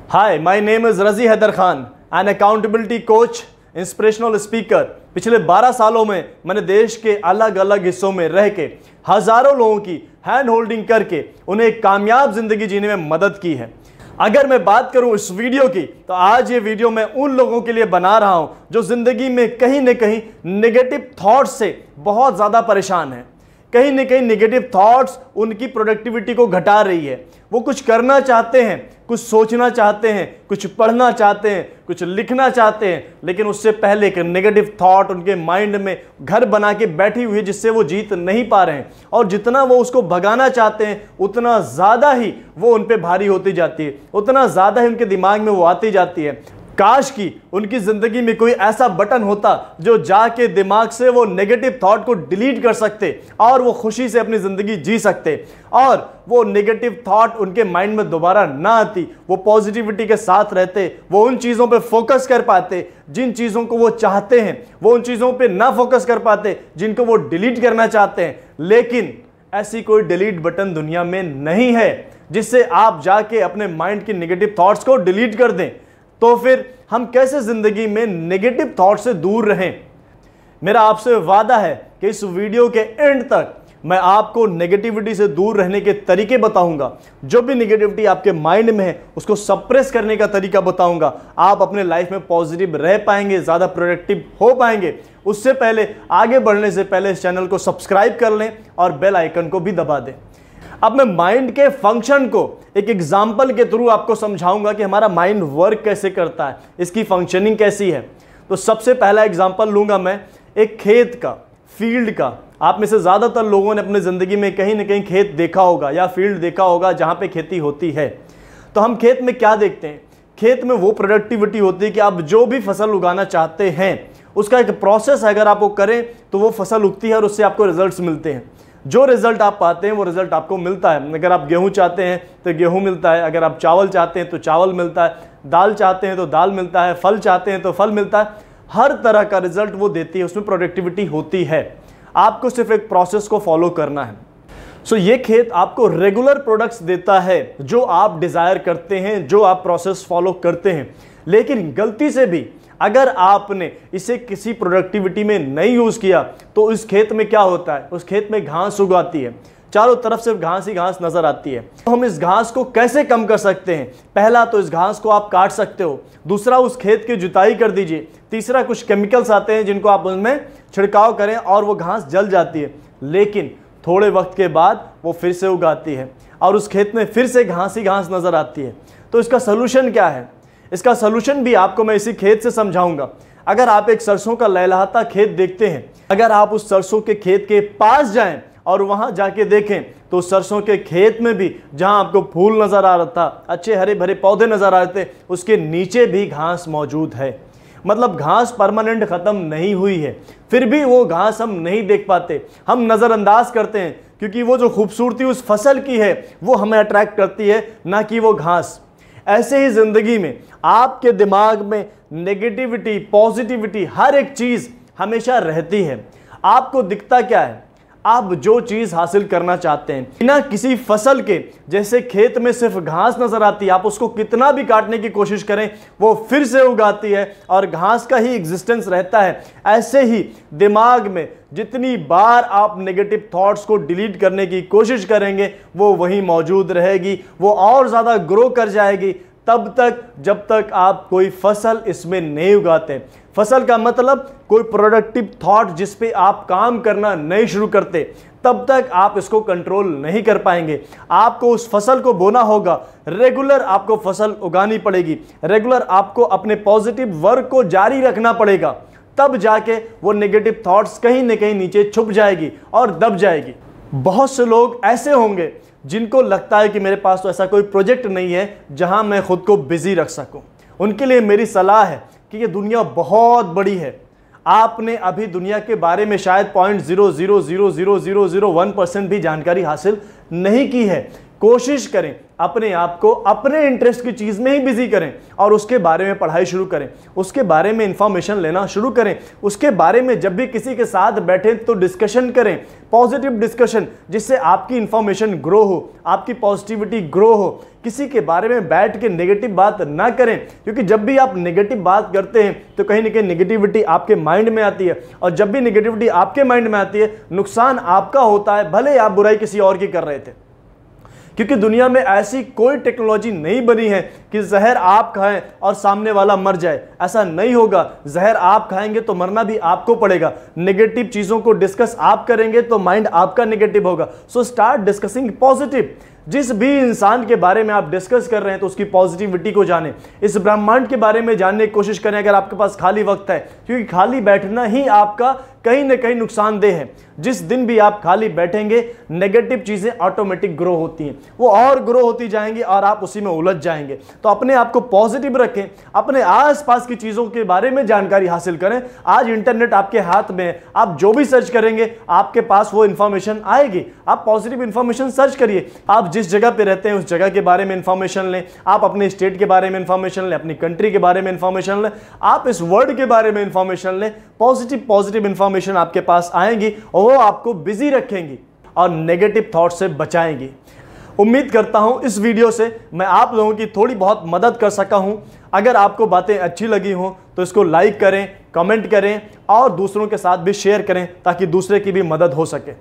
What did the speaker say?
Hi, my name is Razi Haider Khan, an accountability coach, inspirational speaker. पिछले 12 सालों में मैंने देश के अलग अलग हिस्सों में रह के हजारों लोगों की हैंड होल्डिंग करके उन्हें एक कामयाब जिंदगी जीने में मदद की है। अगर मैं बात करूं इस वीडियो की, तो आज ये वीडियो मैं उन लोगों के लिए बना रहा हूं जो जिंदगी में कहीं न कहीं नेगेटिव थॉट्स से बहुत ज्यादा परेशान हैं। कहीं न कहीं नेगेटिव थॉट्स उनकी प्रोडक्टिविटी को घटा रही है। वो कुछ करना चाहते हैं, कुछ सोचना चाहते हैं, कुछ पढ़ना चाहते हैं, कुछ लिखना चाहते हैं, लेकिन उससे पहले एक नेगेटिव थॉट उनके माइंड में घर बना के बैठी हुई है जिससे वो जीत नहीं पा रहे हैं। और जितना वो उसको भगाना चाहते हैं उतना ज़्यादा ही वो उन पे भारी होती जाती है, उतना ज़्यादा ही उनके दिमाग में वो आती जाती है। काश कि उनकी जिंदगी में कोई ऐसा बटन होता जो जाके दिमाग से वो नेगेटिव थॉट को डिलीट कर सकते और वो खुशी से अपनी जिंदगी जी सकते और वो नेगेटिव थॉट उनके माइंड में दोबारा ना आती। वो पॉजिटिविटी के साथ रहते, वो उन चीज़ों पे फोकस कर पाते जिन चीज़ों को वो चाहते हैं, वो उन चीज़ों पे ना फोकस कर पाते जिनको वो डिलीट करना चाहते हैं। लेकिन ऐसी कोई डिलीट बटन दुनिया में नहीं है जिससे आप जाके अपने माइंड की नेगेटिव थॉट्स को डिलीट कर दें। तो फिर हम कैसे जिंदगी में नेगेटिव थॉट से दूर रहें? मेरा आपसे वादा है कि इस वीडियो के एंड तक मैं आपको नेगेटिविटी से दूर रहने के तरीके बताऊंगा। जो भी नेगेटिविटी आपके माइंड में है उसको सप्रेस करने का तरीका बताऊंगा। आप अपने लाइफ में पॉजिटिव रह पाएंगे, ज़्यादा प्रोडक्टिव हो पाएंगे। उससे पहले, आगे बढ़ने से पहले इस चैनल को सब्सक्राइब कर लें और बेल आइकन को भी दबा दें। अब मैं माइंड के फंक्शन को एक एग्जाम्पल के थ्रू आपको समझाऊंगा कि हमारा माइंड वर्क कैसे करता है, इसकी फंक्शनिंग कैसी है। तो सबसे पहला एग्जाम्पल लूंगा मैं एक खेत का, फील्ड का। आप में से ज़्यादातर लोगों ने अपनी ज़िंदगी में कहीं ना कहीं खेत देखा होगा या फील्ड देखा होगा जहाँ पे खेती होती है। तो हम खेत में क्या देखते हैं? खेत में वो प्रोडक्टिविटी होती है कि आप जो भी फसल उगाना चाहते हैं उसका एक प्रोसेस अगर आप वो करें तो वो फसल उगती है और उससे आपको रिजल्ट्स मिलते हैं। जो रिजल्ट आप पाते हैं वो रिजल्ट आपको मिलता है। अगर आप गेहूं चाहते हैं तो गेहूं मिलता है, अगर आप चावल चाहते हैं तो चावल मिलता है, दाल चाहते हैं तो दाल मिलता है, फल चाहते हैं तो फल मिलता है। हर तरह का रिजल्ट वो देती है, उसमें प्रोडक्टिविटी होती है। आपको सिर्फ एक प्रोसेस को फॉलो करना है। सो ये खेत आपको रेगुलर प्रोडक्ट्स देता है जो आप डिज़ायर करते हैं, जो आप प्रोसेस फॉलो करते हैं। लेकिन गलती से भी अगर आपने इसे किसी प्रोडक्टिविटी में नहीं यूज़ किया तो इस खेत में क्या होता है? उस खेत में घास उगाती है, चारों तरफ सिर्फ घास ही घास नजर आती है। तो हम इस घास को कैसे कम कर सकते हैं? पहला तो इस घास को आप काट सकते हो, दूसरा उस खेत की जुताई कर दीजिए, तीसरा कुछ केमिकल्स आते हैं जिनको आप उनमें छिड़काव करें और वो घास जल जाती है। लेकिन थोड़े वक्त के बाद वो फिर से उगाती है और उस खेत में फिर से घास ही घास नजर आती है। तो इसका सोल्यूशन क्या है? इसका सोल्यूशन भी आपको मैं इसी खेत से समझाऊंगा। अगर आप एक सरसों का लहलहाता खेत देखते हैं, अगर आप उस सरसों के खेत के पास जाएं और वहां जाके देखें तो सरसों के खेत में भी जहां आपको फूल नजर आ रहा था, अच्छे हरे भरे पौधे नजर आ रहे थे, उसके नीचे भी घास मौजूद है। मतलब घास परमानेंट खत्म नहीं हुई है, फिर भी वो घास हम नहीं देख पाते, हम नजरअंदाज करते हैं क्योंकि वो जो खूबसूरती उस फसल की है वो हमें अट्रैक्ट करती है, ना कि वो घास। ऐसे ही जिंदगी में आपके दिमाग में नेगेटिविटी, पॉजिटिविटी, हर एक चीज हमेशा रहती है। आपको दिखता क्या है? आप जो चीज हासिल करना चाहते हैं बिना किसी फसल के, जैसे खेत में सिर्फ घास नजर आती है, आप उसको कितना भी काटने की कोशिश करें वो फिर से उगाती है और घास का ही एग्जिस्टेंस रहता है। ऐसे ही दिमाग में जितनी बार आप नेगेटिव थॉट्स को डिलीट करने की कोशिश करेंगे वो वहीं मौजूद रहेगी, वो और ज़्यादा ग्रो कर जाएगी तब तक जब तक आप कोई फसल इसमें नहीं उगाते। फसल का मतलब कोई प्रोडक्टिव थॉट जिस पे आप काम करना नहीं शुरू करते, तब तक आप इसको कंट्रोल नहीं कर पाएंगे। आपको उस फसल को बोना होगा, रेगुलर आपको फसल उगानी पड़ेगी, रेगुलर आपको अपने पॉजिटिव वर्क को जारी रखना पड़ेगा, तब जाके वो नेगेटिव थॉट्स कहीं ना कहीं नीचे छुप जाएगी और दब जाएगी। बहुत से लोग ऐसे होंगे जिनको लगता है कि मेरे पास तो ऐसा कोई प्रोजेक्ट नहीं है जहां मैं खुद को बिजी रख सकूं। उनके लिए मेरी सलाह है कि ये दुनिया बहुत बड़ी है। आपने अभी दुनिया के बारे में शायद 0.0000001% भी जानकारी हासिल नहीं की है। कोशिश करें अपने आप को अपने इंटरेस्ट की चीज में ही बिजी करें और उसके बारे में पढ़ाई शुरू करें, उसके बारे में इंफॉर्मेशन लेना शुरू करें, उसके बारे में जब भी किसी के साथ बैठे तो डिस्कशन करें, पॉजिटिव डिस्कशन, जिससे आपकी इंफॉर्मेशन ग्रो हो, आपकी पॉजिटिविटी ग्रो हो। किसी के बारे में बैठ के नेगेटिव बात ना करें, क्योंकि जब भी आप नेगेटिव बात करते हैं तो कहीं ना कहीं नेगेटिविटी आपके माइंड में आती है, और जब भी नेगेटिविटी आपके माइंड में आती है नुकसान आपका होता है, भले आप बुराई किसी और की कर रहे थे। क्योंकि दुनिया में ऐसी कोई टेक्नोलॉजी नहीं बनी है कि जहर आप खाएं और सामने वाला मर जाए, ऐसा नहीं होगा। जहर आप खाएंगे तो मरना भी आपको पड़ेगा। नेगेटिव चीजों को डिस्कस आप करेंगे तो माइंड आपका नेगेटिव होगा। So start discussing positive. जिस भी इंसान के बारे में आप डिस्कस कर रहे हैं तो उसकी पॉजिटिविटी को जानें, इस ब्रह्मांड के बारे में जानने की कोशिश करें अगर आपके पास खाली वक्त है, क्योंकि खाली बैठना ही आपका कहीं ना कहीं नुकसानदेह है। जिस दिन भी आप खाली बैठेंगे नेगेटिव चीजें ऑटोमेटिक ग्रो होती हैं, वो और ग्रो होती जाएंगी और आप उसी में उलझ जाएंगे। तो अपने आप को पॉजिटिव रखें, अपने आसपास की चीजों के बारे में जानकारी हासिल करें। आज इंटरनेट आपके हाथ में है, आप जो भी सर्च करेंगे आपके पास वो इंफॉर्मेशन आएगी। आप पॉजिटिव इंफॉर्मेशन सर्च करिए, आप जिस जगह पे रहते हैं उस जगह के बारे में इंफॉर्मेशन लें, आप अपने स्टेट के बारे में इंफॉर्मेशन लें, अपनी कंट्री के बारे में इंफॉर्मेशन लें, आप इस वर्ल्ड के बारे में इंफॉर्मेशन लें। पॉजिटिव इंफॉर्मेशन आपके पास आएंगी और वो आपको बिजी रखेंगी और नेगेटिव थॉट से बचाएंगी। उम्मीद करता हूं इस वीडियो से मैं आप लोगों की थोड़ी बहुत मदद कर सका हूं। अगर आपको बातें अच्छी लगी हों तो इसको लाइक करें, कमेंट करें और दूसरों के साथ भी शेयर करें ताकि दूसरे की भी मदद हो सके।